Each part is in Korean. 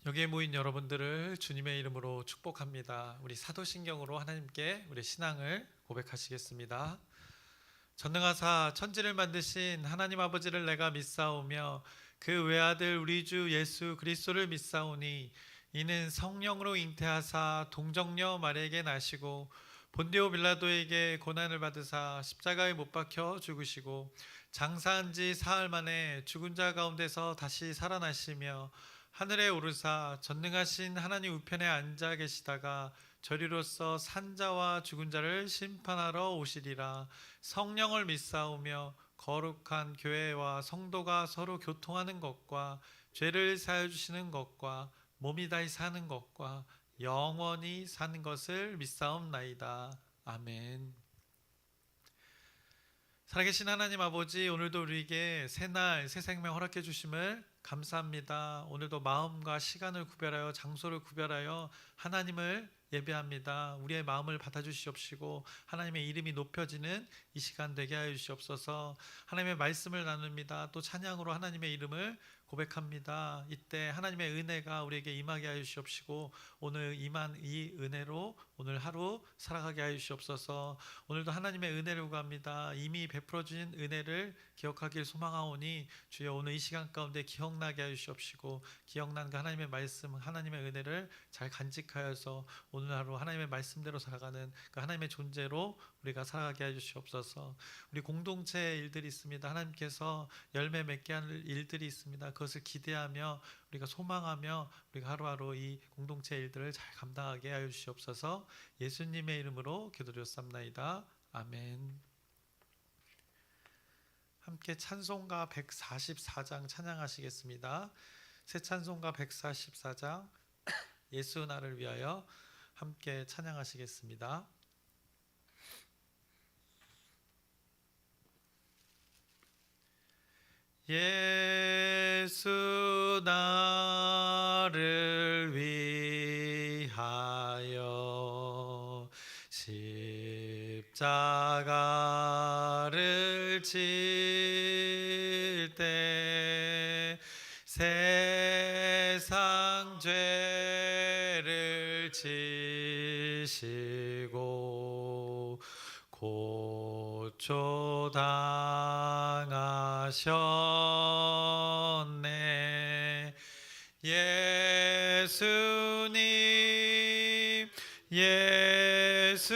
여기에 모인 여러분들을 주님의 이름으로 축복합니다. 우리 사도신경으로 하나님께 우리 신앙을 고백하시겠습니다. 전능하사 천지를 만드신 하나님 아버지를 내가 믿사오며 그 외아들 우리 주 예수 그리스도를 믿사오니 이는 성령으로 잉태하사 동정녀 마리아에게 나시고 본디오 빌라도에게 고난을 받으사 십자가에 못 박혀 죽으시고 장사한 지 사흘 만에 죽은 자 가운데서 다시 살아나시며 하늘에 오르사 전능하신 하나님 우편에 앉아 계시다가 저리로서 산자와 죽은 자를 심판하러 오시리라. 성령을 믿사오며 거룩한 교회와 성도가 서로 교통하는 것과 죄를 사하여 주시는 것과 몸이 다시 사는 것과 영원히 사는 것을 믿사옵나이다. 아멘. 살아계신 하나님 아버지, 오늘도 우리에게 새날 새 생명 허락해 주심을 감사합니다. 오늘도 마음과 시간을 구별하여 장소를 구별하여 하나님을 예배합니다. 우리의 마음을 받아주시옵시고 하나님의 이름이 높여지는 이 시간 되게 하여 주시옵소서. 하나님의 말씀을 나눕니다. 또 찬양으로 하나님의 이름을 고백합니다. 이때 하나님의 은혜가 우리에게 임하게 하여 주시옵시고 오늘 임한 이 은혜로 오늘 하루 살아가게 하여 주시옵소서. 오늘도 하나님의 은혜를 구합니다. 이미 베풀어 주신 은혜를 기억하길 소망하오니 주여 오늘 이 시간 가운데 기억나게 하여 주시옵시고 기억난 그 하나님의 말씀, 하나님의 은혜를 잘 간직하여서 오늘 하루 하나님의 말씀대로 살아가는 그 하나님의 존재로 우리가 살아가게 해 주시옵소서. 우리 공동체 일들이 있습니다. 하나님께서 열매 맺게 할 일들이 있습니다. 그것을 기대하며 우리가 소망하며 우리가 하루하루 이 공동체 일들을 잘 감당하게 하여 주시옵소서. 예수님의 이름으로 기도드렸습나이다. 아멘. 함께 찬송가 144장 찬양하시겠습니다. 새 찬송가 144장 예수 나를 위하여 함께 찬양하시겠습니다. 예수 나를 위하여 십자가를 질 때 세상 죄를 지시고 고초 당하셨네. 예수님 예수님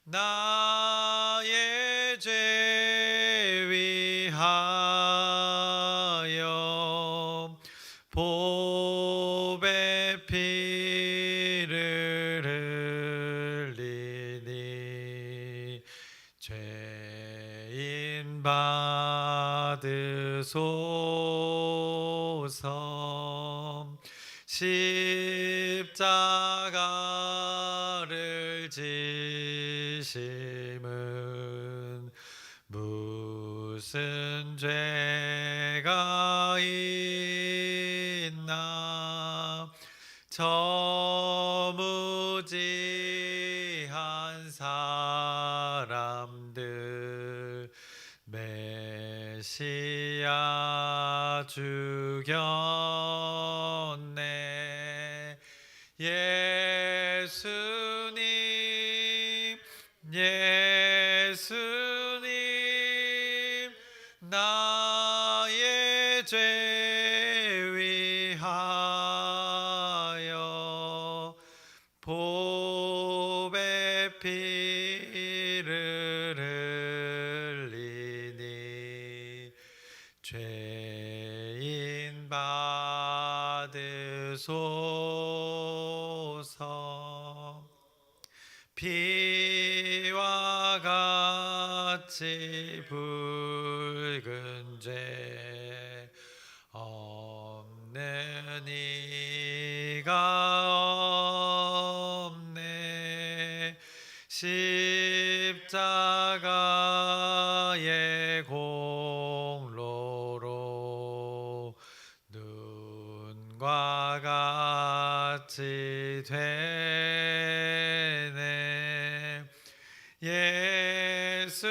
나의 죄 위하여 보배 피를 흘리니 죄인 받으소서. 십자가를 지심은 무슨 죄가 있나. 저 무지한 사람들 메시아 죽였네. 예수님 예수님 나의 죄 위하여 보배 피를 흘리니 죄인 받으소서. 피와 같이 붉은 죄 없는 이가 없네. 십자가의 공로로 눈과 같이 되네. 예수님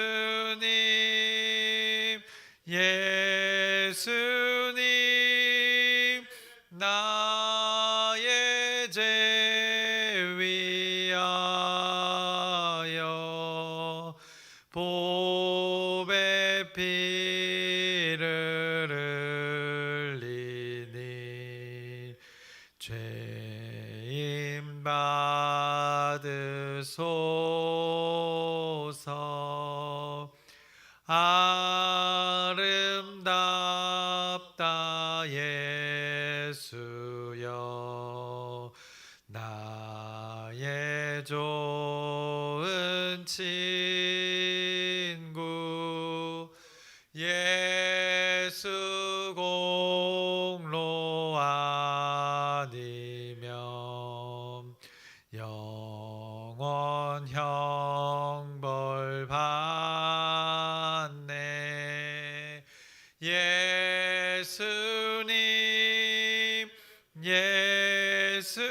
예수님 죄임 받으소서. 아름답다 예수여, 나의 좋은 친구. 예수 공로 아니면 영원 형벌 받네. 예수님, 예수님,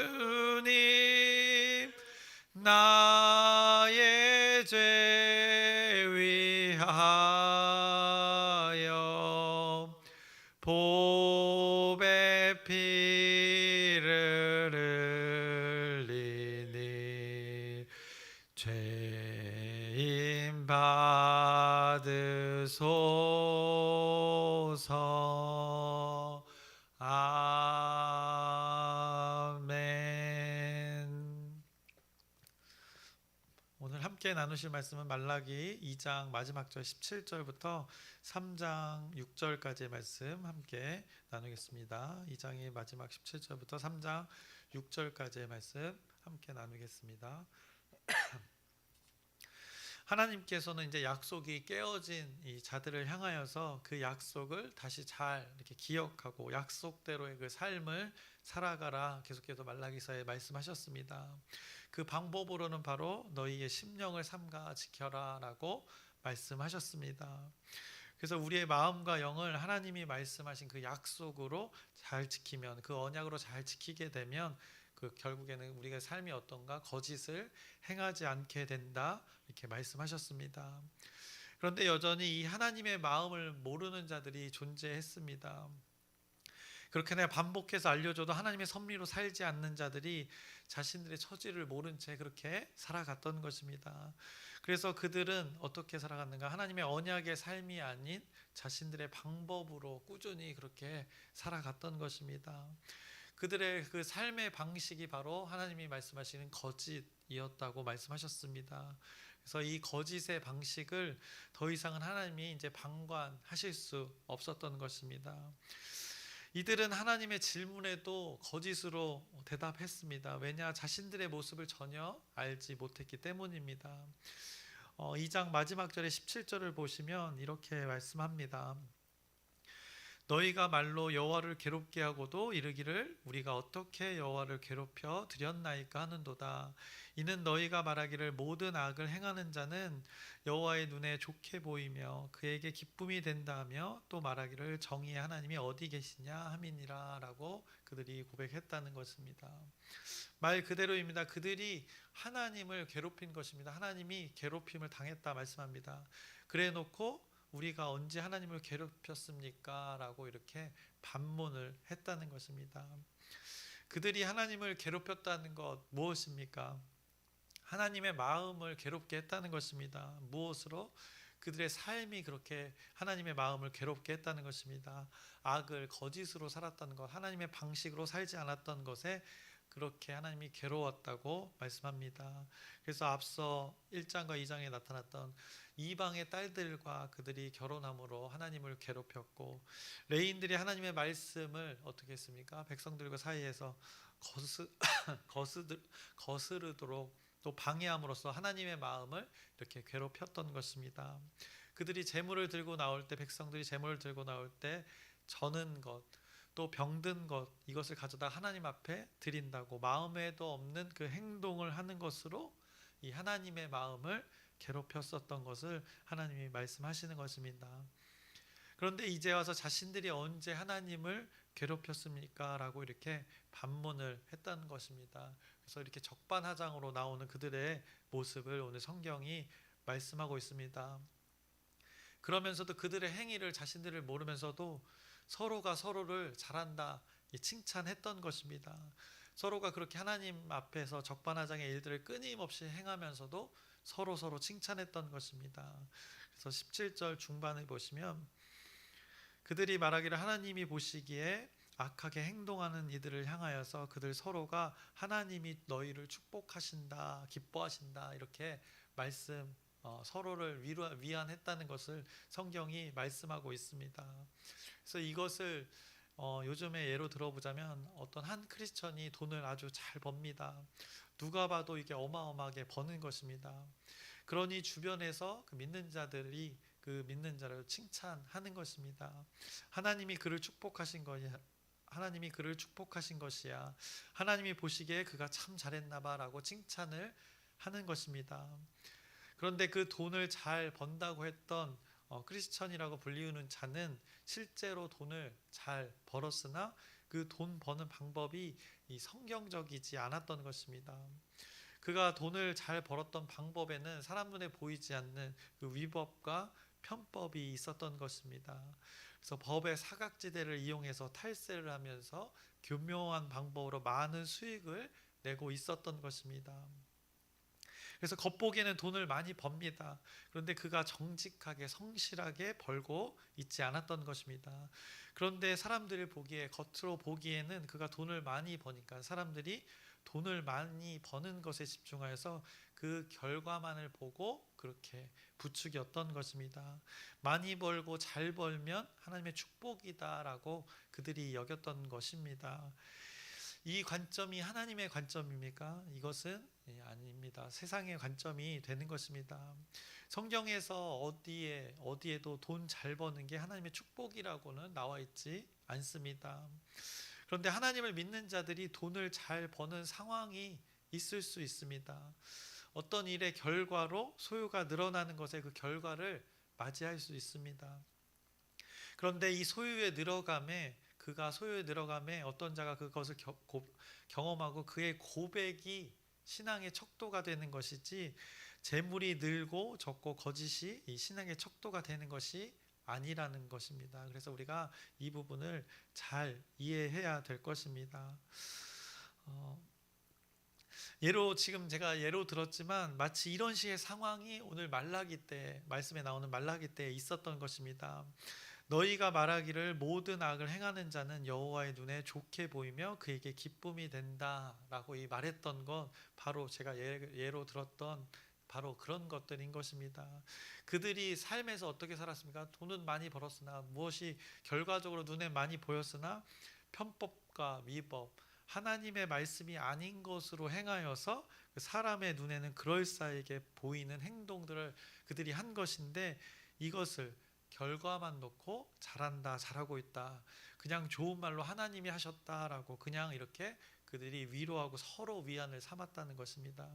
나의 죄 위하여 보배 피를 흘리니 죄임 받으소서. 아멘. 오늘 함께 나누실 말씀은 말라기 2장 마지막 절 17절부터 3장 6절까지의 말씀 함께 나누겠습니다. 2장의 마지막 17절부터 3장 6절까지의 말씀 함께 나누겠습니다. 하나님께서는 이제 약속이 깨어진 이 자들을 향하여서 그 약속을 다시 잘 이렇게 기억하고 약속대로의 그 삶을 살아가라 계속해서 말라기서에 말씀하셨습니다. 그 방법으로는 바로 너희의 심령을 삼가 지켜라라고 말씀하셨습니다. 그래서 우리의 마음과 영을 하나님이 말씀하신 그 약속으로 잘 지키면, 그 언약으로 잘 지키게 되면 그 결국에는 우리가 삶이 어떤가, 거짓을 행하지 않게 된다 이렇게 말씀하셨습니다. 그런데 여전히 이 하나님의 마음을 모르는 자들이 존재했습니다. 그렇게 내가 반복해서 알려줘도 하나님의 섭리로 살지 않는 자들이 자신들의 처지를 모른 채 그렇게 살아갔던 것입니다. 그래서 그들은 어떻게 살아갔는가? 하나님의 언약의 삶이 아닌 자신들의 방법으로 꾸준히 그렇게 살아갔던 것입니다. 그들의 그 삶의 방식이 바로 하나님이 말씀하시는 거짓이었다고 말씀하셨습니다. 그래서 이 거짓의 방식을 더 이상은 하나님이 이제 방관하실 수 없었던 것입니다. 이들은 하나님의 질문에도 거짓으로 대답했습니다. 왜냐? 자신들의 모습을 전혀 알지 못했기 때문입니다. 2장 마지막 절의 17절을 보시면 이렇게 말씀합니다. 너희가 말로 여호와를 괴롭게 하고도 이르기를 우리가 어떻게 여호와를 괴롭혀 드렸나이까 하는도다. 이는 너희가 말하기를 모든 악을 행하는 자는 여호와의 눈에 좋게 보이며 그에게 기쁨이 된다 하며 또 말하기를 정의의 하나님이 어디 계시냐 함이니라 라고 그들이 고백했다는 것입니다. 말 그대로입니다. 그들이 하나님을 괴롭힌 것입니다. 하나님이 괴롭힘을 당했다 말씀합니다. 그래 놓고 우리가 언제 하나님을 괴롭혔습니까? 라고 이렇게 반문을 했다는 것입니다. 그들이 하나님을 괴롭혔다는 것 무엇입니까? 하나님의 마음을 괴롭게 했다는 것입니다. 무엇으로? 그들의 삶이 그렇게 하나님의 마음을 괴롭게 했다는 것입니다. 악을 거짓으로 살았다는 것, 하나님의 방식으로 살지 않았던 것에 그렇게 하나님이 괴로웠다고 말씀합니다. 그래서 앞서 1장과 2장에 나타났던 이방의 딸들과 그들이 결혼함으로 하나님을 괴롭혔고, 레인들이 하나님의 말씀을 어떻게 했습니까? 백성들과 사이에서 거스르도록 또 방해함으로써 하나님의 마음을 이렇게 괴롭혔던 것입니다. 그들이 제물을 들고 나올 때, 백성들이 제물을 들고 나올 때 저는 것, 또 병든 것, 이것을 가져다 하나님 앞에 드린다고 마음에도 없는 그 행동을 하는 것으로 이 하나님의 마음을 괴롭혔었던 것을 하나님이 말씀하시는 것입니다. 그런데 이제 와서 자신들이 언제 하나님을 괴롭혔습니까? 라고 이렇게 반문을 했다는 것입니다. 그래서 이렇게 적반하장으로 나오는 그들의 모습을 오늘 성경이 말씀하고 있습니다. 그러면서도 그들의 행위를 자신들을 모르면서도 서로가 서로를 잘한다 칭찬했던 것입니다. 서로가 그렇게 하나님 앞에서 적반하장의 일들을 끊임없이 행하면서도 서로 칭찬했던 것입니다. 그래서 17절 중반을 보시면 그들이 말하기를 하나님이 보시기에 악하게 행동하는 이들을 향하여서 그들 서로가 하나님이 너희를 축복하신다, 기뻐하신다 이렇게 말씀 서로를 위안했다는 것을 성경이 말씀하고 있습니다. 그래서 이것을 요즘에 예로 들어보자면 어떤 한 크리스천이 돈을 아주 잘 법니다. 누가 봐도 이게 어마어마하게 버는 것입니다. 그러니 주변에서 그 믿는 자들이 그 믿는 자를 칭찬하는 것입니다. 하나님이 그를 축복하신 거야. 하나님이 그를 축복하신 것이야. 하나님이 보시기에 그가 참 잘했나 봐라고 칭찬을 하는 것입니다. 그런데 그 돈을 잘 번다고 했던 크리스천이라고 불리우는 자는 실제로 돈을 잘 벌었으나 그 돈 버는 방법이 이 성경적이지 않았던 것입니다. 그가 돈을 잘 벌었던 방법에는 사람 눈에 보이지 않는 그 위법과 편법이 있었던 것입니다. 그래서 법의 사각지대를 이용해서 탈세를 하면서 교묘한 방법으로 많은 수익을 내고 있었던 것입니다. 그래서 겉보기에는 돈을 많이 법니다. 그런데 그가 정직하게 성실하게 벌고 있지 않았던 것입니다. 그런데 사람들이 보기에 겉으로 보기에는 그가 돈을 많이 버니까 사람들이 돈을 많이 버는 것에 집중하여서 그 결과만을 보고 그렇게 부추겼던 것입니다. 많이 벌고 잘 벌면 하나님의 축복이다라고 그들이 여겼던 것입니다. 이 관점이 하나님의 관점입니까? 이것은 아닙니다. 세상의 관점이 되는 것입니다. 성경에서 어디에도 돈 잘 버는 게 하나님의 축복이라고는 나와 있지 않습니다. 그런데 하나님을 믿는 자들이 돈을 잘 버는 상황이 있을 수 있습니다. 어떤 일의 결과로 소유가 늘어나는 것의 그 결과를 맞이할 수 있습니다. 그런데 이 소유에 늘어감에 어떤 자가 그것을 경험하고 그의 고백이 신앙의 척도가 되는 것이지, 재물이 늘고 적고 거짓이 이 신앙의 척도가 되는 것이 아니라는 것입니다. 그래서 우리가 이 부분을 잘 이해해야 될 것입니다. 지금 제가 예로 들었지만 마치 이런 식의 상황이 오늘 말씀에 나오는 말라기 때에 있었던 것입니다. 너희가 말하기를 모든 악을 행하는 자는 여호와의 눈에 좋게 보이며 그에게 기쁨이 된다라고 말했던 건 바로 제가 예로 들었던 바로 그런 것들인 것입니다. 그들이 삶에서 어떻게 살았습니까? 돈은 많이 벌었으나 무엇이 결과적으로 눈에 많이 보였으나 편법과 위법, 하나님의 말씀이 아닌 것으로 행하여서 사람의 눈에는 그럴싸하게 보이는 행동들을 그들이 한 것인데, 이것을 결과만 놓고 잘한다, 잘하고 있다, 그냥 좋은 말로 하나님이 하셨다라고 그냥 이렇게 그들이 위로하고 서로 위안을 삼았다는 것입니다.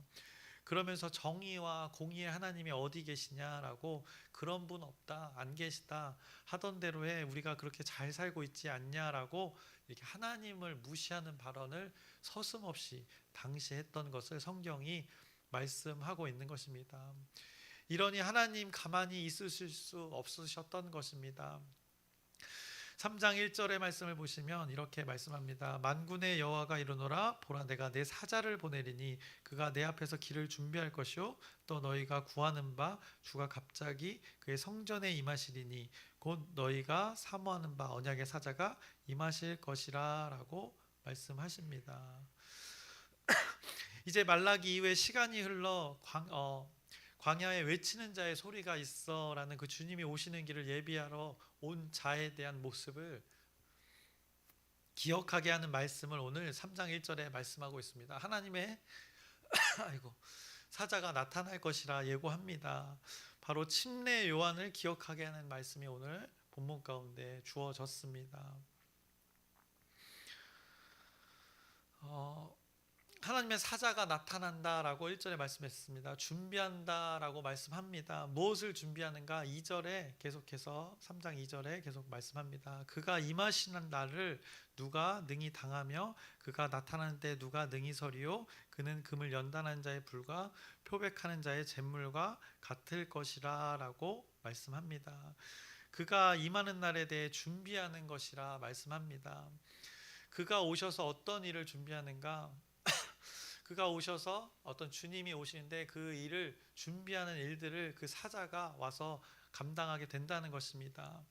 그러면서 정의와 공의의 하나님이 어디 계시냐라고, 그런 분 없다, 안 계시다, 하던 대로 해, 우리가 그렇게 잘 살고 있지 않냐라고 이렇게 하나님을 무시하는 발언을 서슴없이 당시 했던 것을 성경이 말씀하고 있는 것입니다. 이러니 하나님 가만히 있으실 수 없으셨던 것입니다. 3장 1절의 말씀을 보시면 이렇게 말씀합니다. 만군의 여호와가 이르노라, 보라 내가 내 사자를 보내리니 그가 내 앞에서 길을 준비할 것이요 또 너희가 구하는 바 주가 갑자기 그의 성전에 임하시리니 곧 너희가 사모하는 바 언약의 사자가 임하실 것이라 라고 말씀하십니다. 이제 말라기 이후에 시간이 흘러 광야에 외치는 자의 소리가 있어라는 그 주님이 오시는 길을 예비하러 온 자에 대한 모습을 기억하게 하는 말씀을 오늘 3장 1절에 말씀하고 있습니다. 하나님의 사자가 나타날 것이라 예고합니다. 바로 침례 요한을 기억하게 하는 말씀이 오늘 본문 가운데 주어졌습니다. 하나님의 사자가 나타난다라고 1절에 말씀했습니다. 준비한다라고 말씀합니다. 무엇을 준비하는가? 2절에 계속해서 3장 2절에 계속 말씀합니다. 그가 임하시는 날을 누가 능히 당하며 그가 나타나는 때 누가 능히 서리요? 그는 금을 연단한 자의 불과 표백하는 자의 잿물과 같을 것이라 라고 말씀합니다. 그가 임하는 날에 대해 준비하는 것이라 말씀합니다. 그가 오셔서 어떤 일을 준비하는가? 그가 오셔서 어떤 주님이 오시는데 그 일을 준비하는 일들을 그 사자가 와서 감당하게 된다는 것입니다.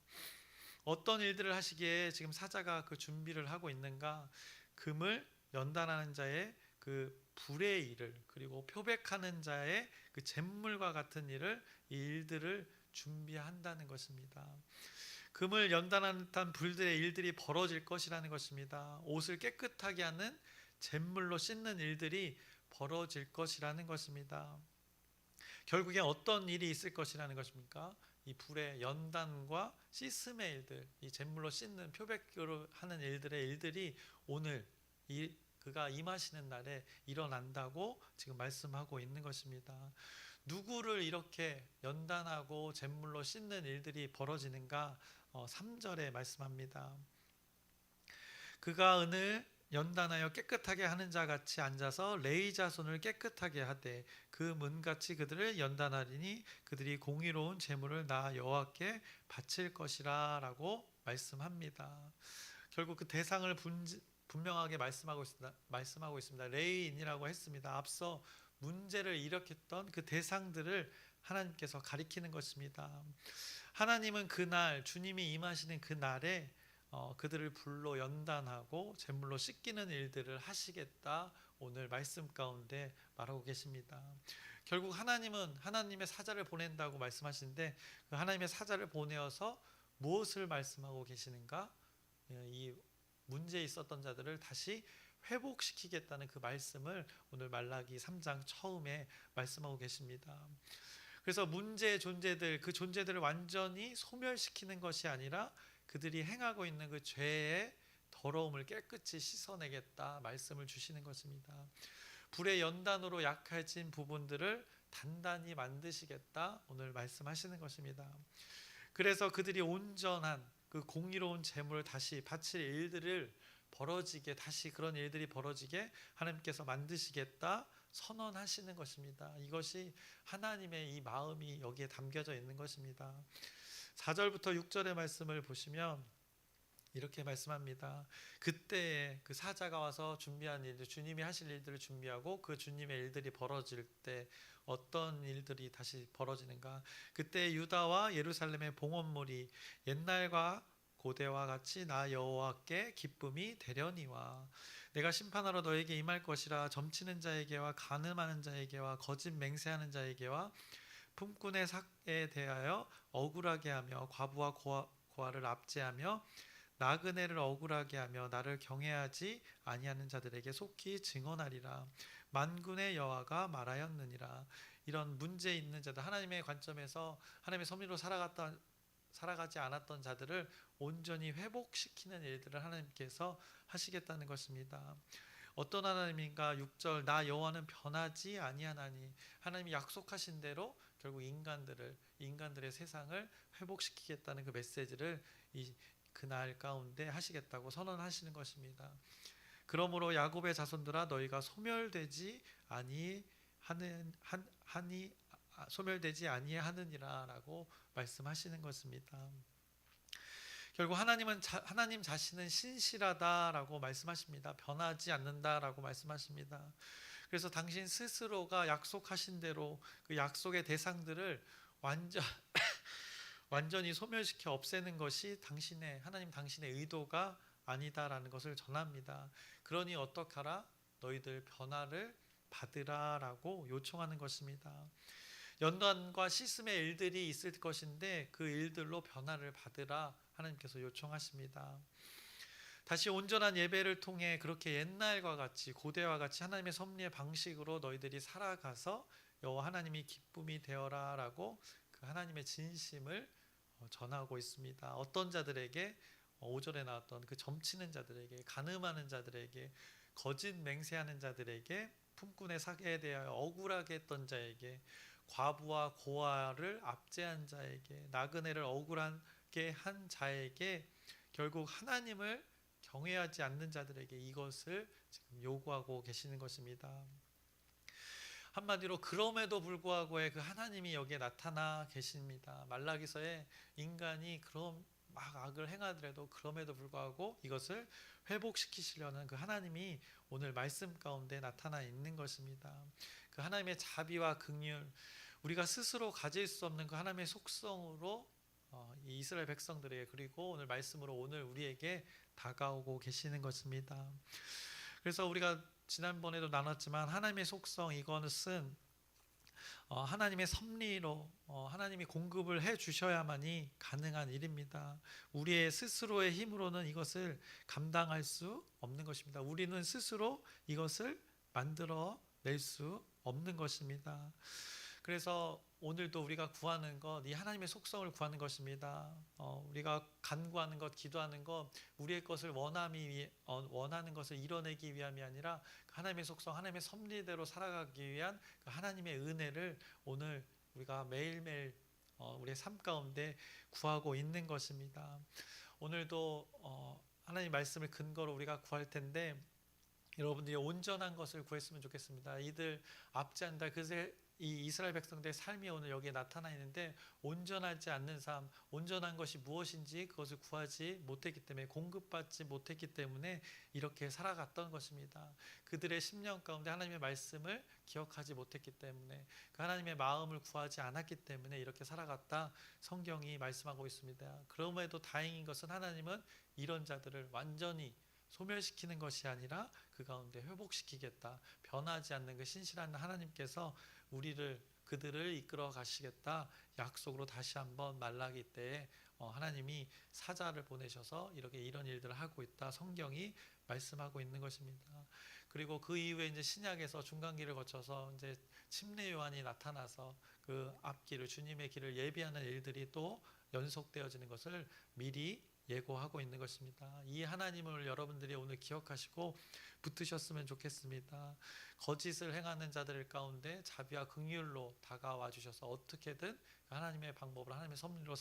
어떤 일들을 하시기에 지금 사자가 그 준비를 하고 있는가? 금을 연단하는 자의 그 불의 일을, 그리고 표백하는 자의 그 잿물과 같은 일을, 이 일들을 준비한다는 것입니다. 금을 연단하는 듯한 불들의 일들이 벌어질 것이라는 것입니다. 옷을 깨끗하게 하는 잿물로 씻는 일들이 벌어질 것이라는 것입니다. 결국에 어떤 일이 있을 것이라는 것입니까? 이 불의 연단과 씻음의 일들, 이 잿물로 씻는 표백으로 하는 일들이 오늘 그가 임하시는 날에 일어난다고 지금 말씀하고 있는 것입니다. 누구를 이렇게 연단하고 잿물로 씻는 일들이 벌어지는가? 3절에 말씀합니다. 그가 은을 연단하여 깨끗하게 하는 자 같이 앉아서 레위 자손을 깨끗하게 하되 그 문같이 그들을 연단하리니 그들이 공의로운 제물을 나 여호와께 바칠 것이라 라고 말씀합니다. 결국 그 대상을 분명하게 말씀하고 있습니다. 레위인이라고 했습니다. 앞서 문제를 일으켰던 그 대상들을 하나님께서 가리키는 것입니다. 하나님은 그날, 주님이 임하시는 그날에 그들을 불로 연단하고 제물로 씻기는 일들을 하시겠다, 오늘 말씀 가운데 말하고 계십니다. 결국 하나님은 하나님의 사자를 보낸다고 말씀하시는데, 그 하나님의 사자를 보내어서 무엇을 말씀하고 계시는가? 이 문제에 있었던 자들을 다시 회복시키겠다는 그 말씀을 오늘 말라기 3장 처음에 말씀하고 계십니다. 그래서 문제의 존재들, 그 존재들을 완전히 소멸시키는 것이 아니라 그들이 행하고 있는 그 죄의 더러움을 깨끗이 씻어내겠다 말씀을 주시는 것입니다. 불의 연단으로 약해진 부분들을 단단히 만드시겠다 오늘 말씀하시는 것입니다. 그래서 그들이 온전한 그 공의로운 제물을 다시 바칠 일들을 벌어지게, 다시 그런 일들이 벌어지게 하나님께서 만드시겠다 선언하시는 것입니다. 이것이 하나님의 이 마음이 여기에 담겨져 있는 것입니다. 4절부터 6절의 말씀을 보시면 이렇게 말씀합니다. 그때에 그 사자가 와서 준비한 일들, 주님이 하실 일들을 준비하고 그 주님의 일들이 벌어질 때 어떤 일들이 다시 벌어지는가? 그때 유다와 예루살렘의 봉헌물이 옛날과 고대와 같이 나 여호와께 기쁨이 되려니와 내가 심판하러 너에게 임할 것이라. 점치는 자에게와 간음하는 자에게와 거짓 맹세하는 자에게와 품꾼의 삭에 대하여 억울하게 하며 과부와 고아를 압제하며 나그네를 억울하게 하며 나를 경외하지 아니하는 자들에게 속히 증언하리라. 만군의 여호와가 말하였느니라. 이런 문제 있는 자들, 하나님의 관점에서 하나님의 섭리로 살아가지 않았던 자들을 온전히 회복시키는 일들을 하나님께서 하시겠다는 것입니다. 어떤 하나님인가? 6절 나 여호와는 변하지 아니하나니. 하나님이 약속하신 대로 결국 인간들의 세상을 회복시키겠다는 그 메시지를 그날 가운데 하시겠다고 선언하시는 것입니다. 그러므로 야곱의 자손들아 너희가 소멸되지 아니하느니라라고 말씀하시는 것입니다. 결국 하나님 자신은 신실하다라고 말씀하십니다. 변하지 않는다라고 말씀하십니다. 그래서 당신 스스로가 약속하신 대로 그 약속의 대상들을 완전히 소멸시켜 없애는 것이 하나님 당신의 의도가 아니다라는 것을 전합니다. 그러니 어떡하라? 너희들 변화를 받으라라고 요청하는 것입니다. 연단과 씻음의 일들이 있을 것인데 그 일들로 변화를 받으라 하나님께서 요청하십니다. 다시 온전한 예배를 통해 그렇게 옛날과 같이, 고대와 같이 하나님의 섭리의 방식으로 너희들이 살아가서 여호와 하나님이 기쁨이 되어라라고 그 하나님의 진심을 전하고 있습니다. 어떤 자들에게? 5절에 나왔던 그 점치는 자들에게, 간음하는 자들에게, 거짓 맹세하는 자들에게, 품꾼의 삭에 대하여 억울하게 했던 자에게, 과부와 고아를 압제한 자에게, 나그네를 억울하게 한 자에게, 결국 하나님을 경외하지 않는 자들에게 이것을 지금 요구하고 계시는 것입니다. 한마디로 그럼에도 불구하고의 그 하나님이 여기에 나타나 계십니다. 말라기서에 인간이 그럼 막 악을 행하더라도 그럼에도 불구하고 이것을 회복시키시려는 그 하나님이 오늘 말씀 가운데 나타나 있는 것입니다. 그 하나님의 자비와 긍휼, 우리가 스스로 가질 수 없는 그 하나님의 속성으로 이 이스라엘 백성들에게 그리고 오늘 말씀으로 오늘 우리에게 다가오고 계시는 것입니다. 그래서 우리가 지난번에도 나눴지만 하나님의 속성 이것은 하나님의 섭리로 하나님이 공급을 해 주셔야만이 가능한 일입니다. 우리의 스스로의 힘으로는 이것을 감당할 수 없는 것입니다. 우리는 스스로 이것을 만들어 낼 수 없는 것입니다. 그래서 오늘도 우리가 구하는 것, 이 하나님의 속성을 구하는 것입니다. 우리가 간구하는 것, 기도하는 것, 우리의 것을 원하는 것을 이뤄내기 위함이 아니라 하나님의 속성, 하나님의 섭리대로 살아가기 위한 그 하나님의 은혜를 오늘 우리가 매일매일 우리의 삶 가운데 구하고 있는 것입니다. 오늘도 하나님 말씀을 근거로 우리가 구할 텐데 여러분들이 온전한 것을 구했으면 좋겠습니다. 이들 압제한다. 그새 이 이스라엘 백성들의 삶이 오늘 여기에 나타나 있는데 온전하지 않는 삶, 온전한 것이 무엇인지 그것을 구하지 못했기 때문에 공급받지 못했기 때문에 이렇게 살아갔던 것입니다. 그들의 10년 가운데 하나님의 말씀을 기억하지 못했기 때문에 그 하나님의 마음을 구하지 않았기 때문에 이렇게 살아갔다 성경이 말씀하고 있습니다. 그럼에도 다행인 것은 하나님은 이런 자들을 완전히 소멸시키는 것이 아니라 그 가운데 회복시키겠다. 변하지 않는 그 신실한 하나님께서 그들을 이끌어 가시겠다 약속으로 다시 한번 말라기 때에 하나님이 사자를 보내셔서 이런 일들을 하고 있다 성경이 말씀하고 있는 것입니다. 그리고 그 이후에 이제 신약에서 중간기를 거쳐서 이제 침례 요한이 나타나서 그 앞길을 주님의 길을 예비하는 일들이 또 연속되어지는 것을 미리 예고하고 있는 것입니다. 이 하나님을 여러분들이 오늘 기억하시고 붙으셨으면 좋겠습니다. 거짓을 행하는 자들 가운데 자비와 긍휼로 다가와 주셔서 어떻게든 하나님의 방법으로 하나님의 섭리로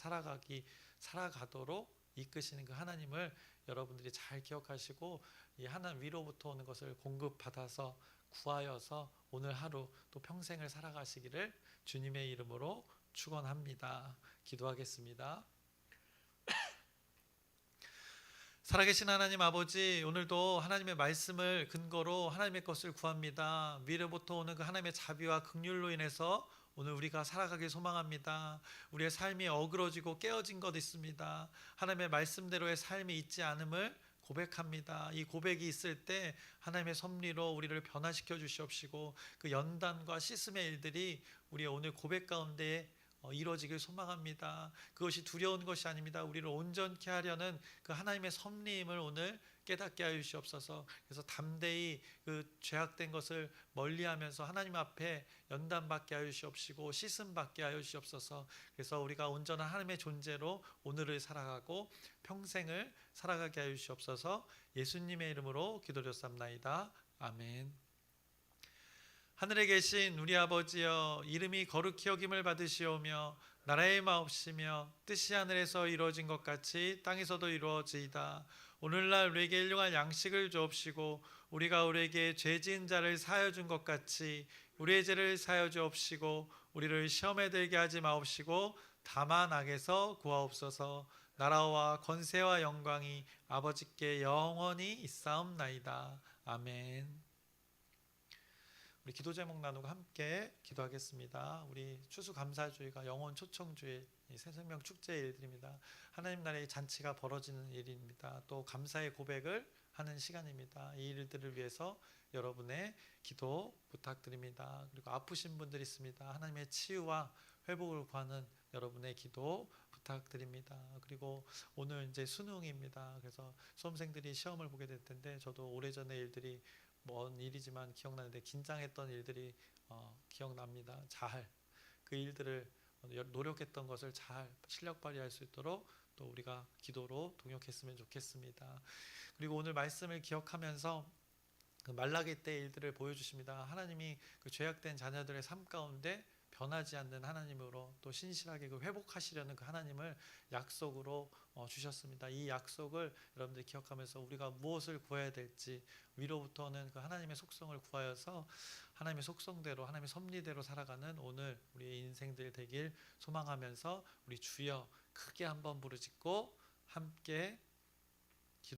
살아가도록 이끄시는 그 하나님을 여러분들이 잘 기억하시고 이 하나님 위로부터 오는 것을 공급받아서 구하여서 오늘 하루 또 평생을 살아가시기를 주님의 이름으로 축원합니다. 기도하겠습니다. 살아계신 하나님 아버지, 오늘도 하나님의 말씀을 근거로 하나님의 것을 구합니다. 위로부터 오는 그 하나님의 자비와 긍휼로 인해서 오늘 우리가 살아가길 소망합니다. 우리의 삶이 어그러지고 깨어진 것 있습니다. 하나님의 말씀대로의 삶이 있지 않음을 고백합니다. 이 고백이 있을 때 하나님의 섭리로 우리를 변화시켜 주시옵시고 그 연단과 씻음의 일들이 우리의 오늘 고백 가운데 이루어지길 소망합니다. 그것이 두려운 것이 아닙니다. 우리를 온전케 하려는 그 하나님의 섭리임을 오늘 깨닫게 하여 주시옵소서. 그래서 담대히 그 죄악된 것을 멀리하면서 하나님 앞에 연단받게 하여 주시옵시고 씻음받게 하여 주시옵소서. 그래서 우리가 온전한 하나님의 존재로 오늘을 살아가고 평생을 살아가게 하여 주시옵소서. 예수님의 이름으로 기도드렸사옵나이다. 아멘. 하늘에 계신 우리 아버지여, 이름이 거룩히 여김을 받으시오며 나라의 마옵시며 뜻이 하늘에서 이루어진 것 같이 땅에서도 이루어지이다. 오늘날 우리에게 일용할 양식을 주옵시고 우리가 우리에게 죄 지은 자를 사하여 준 것 같이 우리의 죄를 사하여 주옵시고 우리를 시험에 들게 하지 마옵시고 다만 악에서 구하옵소서. 나라와 권세와 영광이 아버지께 영원히 있사옵나이다. 아멘. 우리 기도 제목 나누고 함께 기도하겠습니다. 우리 추수감사주의가 영혼 초청주의 새생명 축제의 일들입니다. 하나님 나라의 잔치가 벌어지는 일입니다. 또 감사의 고백을 하는 시간입니다. 이 일들을 위해서 여러분의 기도 부탁드립니다. 그리고 아프신 분들 있습니다. 하나님의 치유와 회복을 구하는 여러분의 기도 부탁드립니다. 그리고 오늘 이제 수능입니다. 그래서 수험생들이 시험을 보게 될 텐데 저도 오래전의 일들이 먼 일이지만 기억나는데 긴장했던 일들이 기억납니다. 잘 그 일들을 노력했던 것을 잘 실력 발휘할 수 있도록 또 우리가 기도로 동역했으면 좋겠습니다. 그리고 오늘 말씀을 기억하면서 그 말라기 때 일들을 보여주십니다. 하나님이 그 죄악된 자녀들의 삶 가운데 변하지 않는 하나님으로 또 신실하게 그 회복하시려는 그 하나님을 약속으로 주셨습니다. 이 약속을 여러분들이 기억하면서 우리가 무엇을 구해야 될지 위로부터는 그 하나님의 속성을 구하여서 하나님의 속성대로 하나님의 섭리대로 살아가는 오늘 우리의 인생들 되길 소망하면서 우리 주여 크게 한번 부르짖고 함께